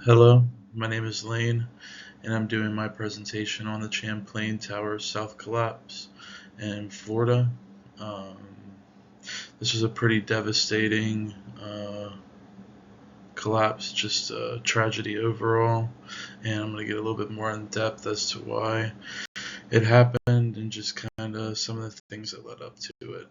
Hello, my name is Lane, and I'm doing my presentation on the Champlain Tower South collapse in Florida. Um, this was a pretty devastating collapse, just a tragedy overall, and I'm going to get a little bit more in depth as to why it happened and just kind of some of the things that led up to it.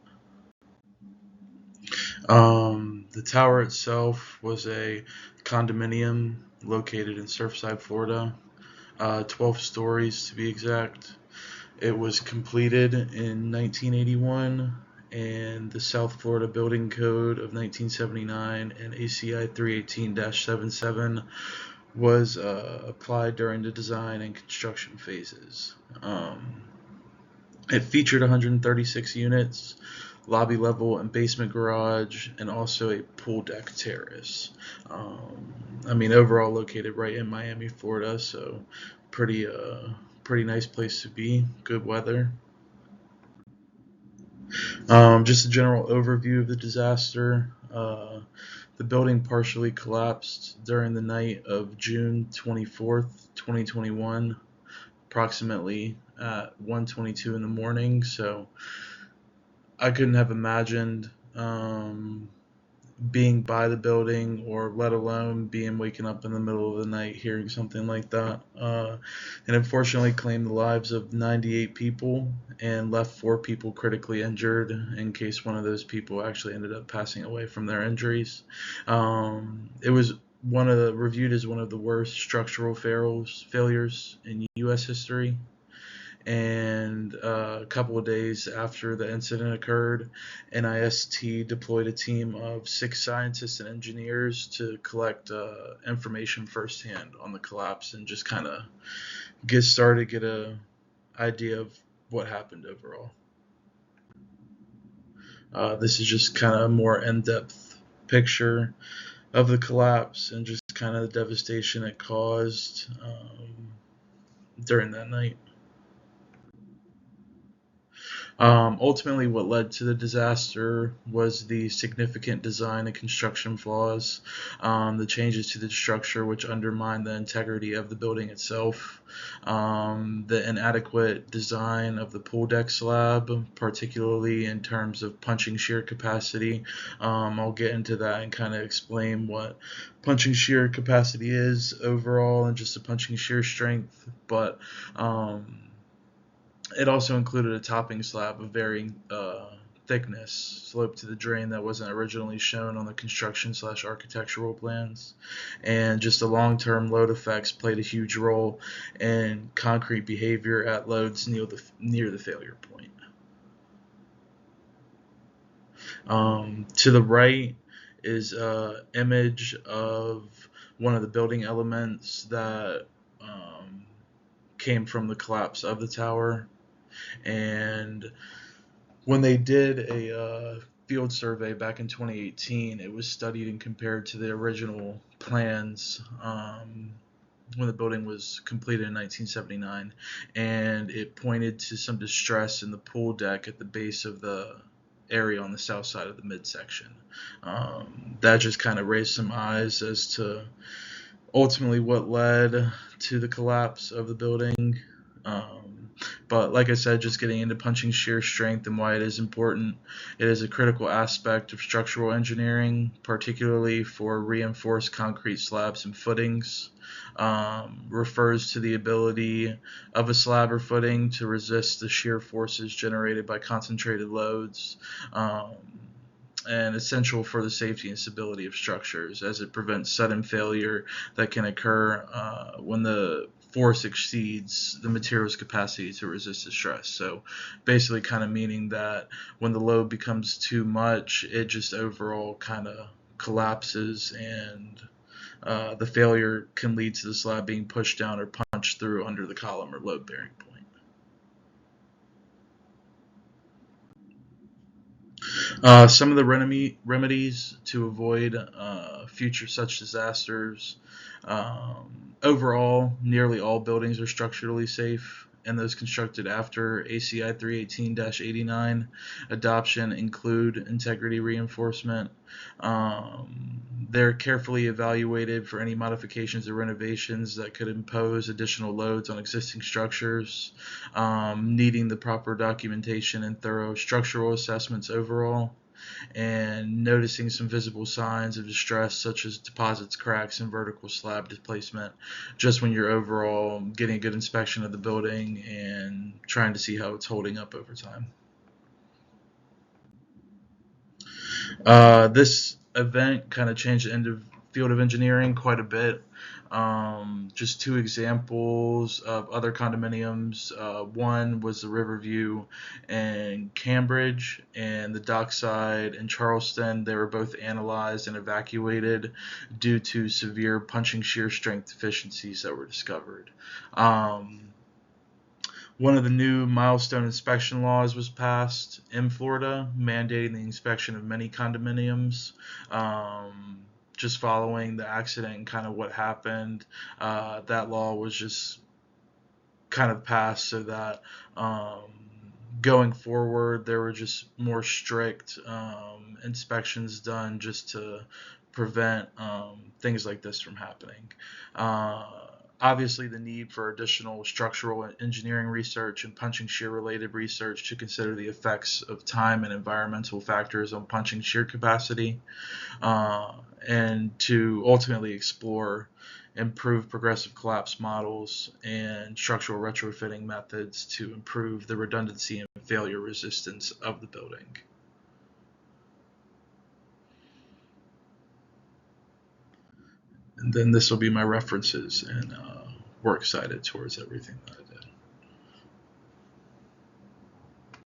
The tower itself was a condominium located in Surfside, Florida. 12 stories to be exact. It was completed in 1981, and the South Florida Building Code of 1979 and ACI 318-77 was applied during the design and construction phases. It featured 136 units, lobby level and basement garage, and also a pool deck terrace. Overall located right in Miami, Florida, so pretty pretty nice place to be. Good weather. Just a general overview of the disaster. The building partially collapsed during the night of June 24th, 2021, approximately at 1:22 in the morning. So I couldn't have imagined being by the building, or let alone being waken up in the middle of the night hearing something like that. And unfortunately claimed the lives of 98 people and left 4 people critically injured, in case one of those people actually ended up passing away from their injuries. It was reviewed as one of the worst structural failures in U.S. history. And a couple of days after the incident occurred, NIST deployed a team of 6 scientists and engineers to collect information firsthand on the collapse and just kind of get a idea of what happened overall. This is just kind of a more in-depth picture of the collapse and just kind of the devastation it caused during that night. Ultimately, what led to the disaster was the significant design and construction flaws, the changes to the structure which undermined the integrity of the building itself, the inadequate design of the pool deck slab, particularly in terms of punching shear capacity. I'll get into that and kind of explain what punching shear capacity is overall and just the punching shear strength, but it also included a topping slab of varying thickness, sloped to the drain that wasn't originally shown on the construction/architectural plans, and just the long-term load effects played a huge role in concrete behavior at loads near the failure point. To the right is an image of one of the building elements that came from the collapse of the tower. And when they did a field survey back in 2018, it was studied and compared to the original plans when the building was completed in 1979, and it pointed to some distress in the pool deck at the base of the area on the south side of the midsection. That just kind of raised some eyes as to ultimately what led to the collapse of the building. But like I said, just getting into punching shear strength and why it is important. It is a critical aspect of structural engineering, particularly for reinforced concrete slabs and footings. Refers to the ability of a slab or footing to resist the shear forces generated by concentrated loads. And essential for the safety and stability of structures, as it prevents sudden failure that can occur when the force exceeds the material's capacity to resist the stress. So basically kind of meaning that when the load becomes too much, it just overall kind of collapses, and the failure can lead to the slab being pushed down or punched through under the column or load bearing point. Some of the remedies to avoid future such disasters. Overall, nearly all buildings are structurally safe, and those constructed after ACI 318-89 adoption include integrity reinforcement. They're carefully evaluated for any modifications or renovations that could impose additional loads on existing structures, needing the proper documentation and thorough structural assessments overall, and noticing some visible signs of distress such as deposits, cracks, and vertical slab displacement just when you're overall getting a good inspection of the building and trying to see how it's holding up over time. This event kind of changed the field of engineering quite a bit. Just two examples of other condominiums. One was the Riverview and Cambridge, and the Dockside in Charleston. They were both analyzed and evacuated due to severe punching shear strength deficiencies that were discovered. Um, One of the new milestone inspection laws was passed in Florida, mandating the inspection of many condominiums. Just following the accident and kind of what happened, that law was just kind of passed so that going forward there were just more strict inspections done just to prevent things like this from happening. Uh, Obviously, the need for additional structural and engineering research and punching shear related research to consider the effects of time and environmental factors on punching shear capacity, uh, and to ultimately explore improved progressive collapse models and structural retrofitting methods to improve the redundancy and failure resistance of the building. And then this will be my references, and we're excited towards everything that I do.